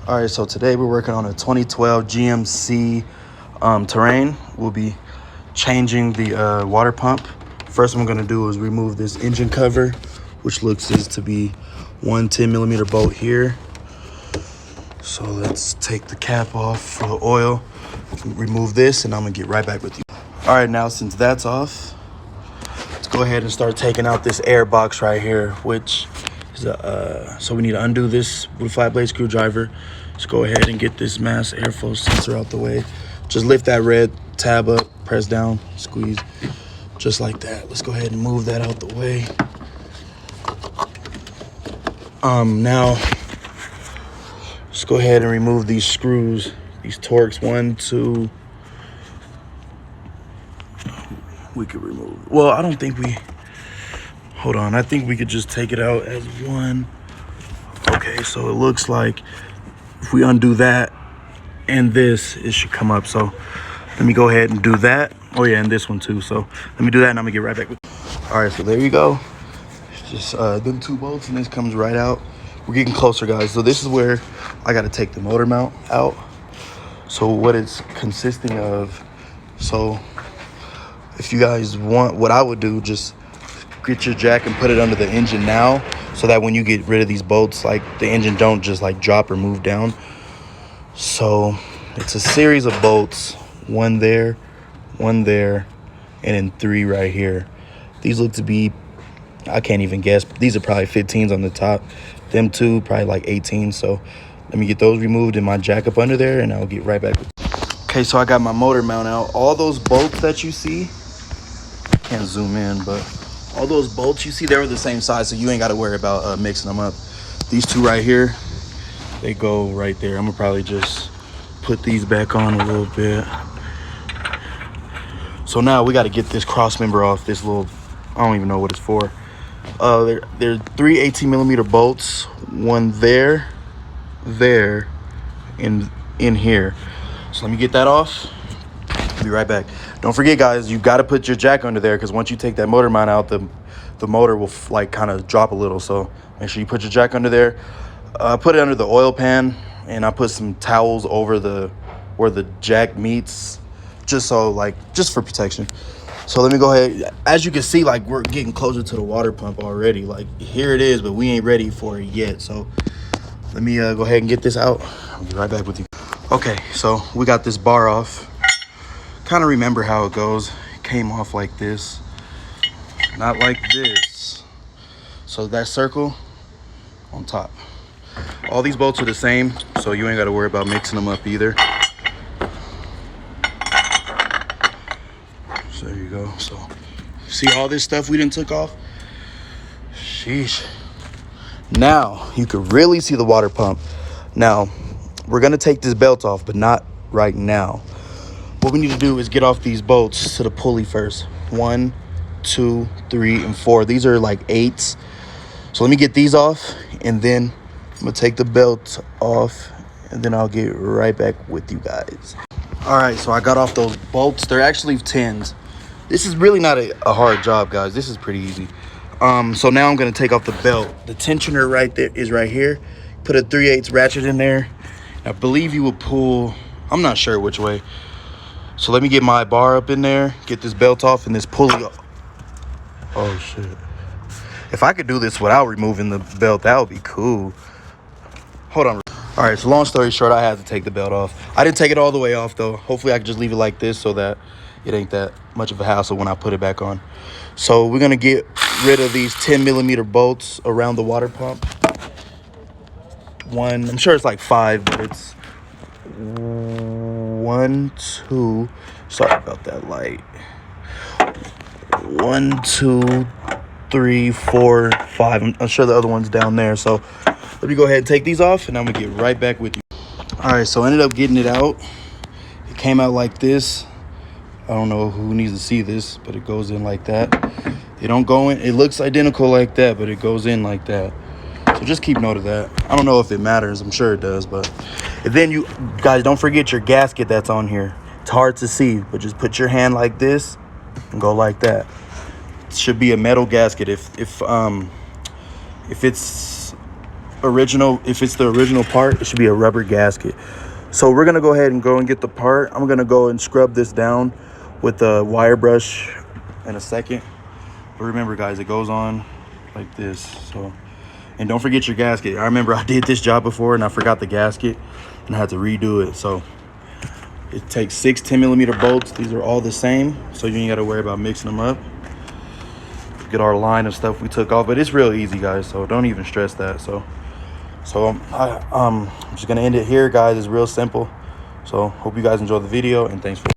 All right, so today we're working on a 2012 GMC Terrain. We'll be changing the water pump. First, what I'm gonna do is remove this engine cover, which looks to be one 10mm bolt here. So let's take the cap off for the oil, remove this, and I'm gonna get right back with you. All right, now since that's off, let's go ahead and start taking out this air box right here, which is so we need to undo this with a flat blade screwdriver. Just go ahead and get this mass airflow sensor out the way. Just lift that red tab up, press down, squeeze, just like that. Let's go ahead and move that out the way. Now, let's go ahead and remove these screws, these Torx, 1, 2. We could remove, well, I don't think we, hold on. I think we could just take it out as one. Okay, so it looks like if we undo that and this, it should come up. So let me go ahead and do that. Oh yeah, and this one too. So let me do that and I'm gonna get right back with you. All right, so there you go. Just them 2 bolts and this comes right out. We're getting closer, guys. So this is where I gotta take the motor mount out. So what it's consisting of, so if you guys want, what I would do, just get your jack and put it under the engine now, so that when you get rid of these bolts, like the engine don't just like drop or move down. So it's a series of bolts, one there, and then 3 right here. These look to be, I can't even guess, but these are probably 15s on the top. Them 2 probably like 18. So let me get those removed and my jack up under there, and I'll get right back with you. Okay, so I got my motor mount out. All those bolts that you see, can't zoom in, but all those bolts you see, they were the same size, so you ain't got to worry about mixing them up. These 2 right here, they go right there. I'm gonna probably just put these back on a little bit. So now we got to get this cross member off this little, I don't even know what it's for. There are 3 18mm bolts, one there, and in here. So let me get that off. Be right back. Don't forget, guys, you got to put your jack under there, because once you take that motor mount out, the motor will like kind of drop a little. So make sure you put your jack under there. I put it under the oil pan, and I put some towels over where the jack meets, just for protection. So let me go ahead. As you can see, like, we're getting closer to the water pump already. Like, here it is, but we ain't ready for it yet. So let me go ahead and get this out. I'll be right back with you. Okay, so we got this bar off. Kind of remember how it goes. It came off like this, not like this. So that circle on top. All these bolts are the same, so you ain't got to worry about mixing them up either. So there you go. So see all this stuff we didn't took off? Sheesh. Now you can really see the water pump. Now we're gonna take this belt off, but not right now. What we need to do is get off these bolts to the pulley first. 1, 2, 3, and 4. These are like 8s. So let me get these off, and then I'm gonna take the belt off, and then I'll get right back with you guys. All right, so I got off those bolts. They're actually 10s. This is really not a hard job, guys. This is pretty easy. So now I'm gonna take off the belt. The tensioner right there is right here. Put a 3/8 ratchet in there. I believe you will pull, I'm not sure which way. So let me get my bar up in there, get this belt off, and this pulley off. Oh shit. If I could do this without removing the belt, that would be cool. Hold on. All right, so long story short, I had to take the belt off. I didn't take it all the way off though. Hopefully I can just leave it like this so that it ain't that much of a hassle when I put it back on. So we're gonna get rid of these 10mm bolts around the water pump. One, I'm sure it's like 5, but it's 1, 2, sorry about that light. 1, 2, 3, 4, 5. I'm sure the other one's down there. So let me go ahead and take these off, and I'm gonna get right back with you. All right, so I ended up getting it out. It came out like this. I don't know who needs to see this, but it goes in like that. They don't go in, it looks identical like that, but it goes in like that. So just keep note of that. I don't know if it matters. I'm sure it does, but and then you guys don't forget your gasket that's on here. It's hard to see, but just put your hand like this and go like that. It should be a metal gasket. If it's original, if it's the original part, it should be a rubber gasket. So we're gonna go ahead and get the part. I'm gonna go and scrub this down with the wire brush in a second. But remember guys, it goes on like this. So, and don't forget your gasket. I remember I did this job before and I forgot the gasket and I had to redo it. So it takes 6 10mm bolts. These are all the same, so you ain't gotta worry about mixing them up. Get our line of stuff we took off, but it's real easy guys, so don't even stress that. So I'm just gonna end it here guys. It's real simple. So hope you guys enjoyed the video, and thanks for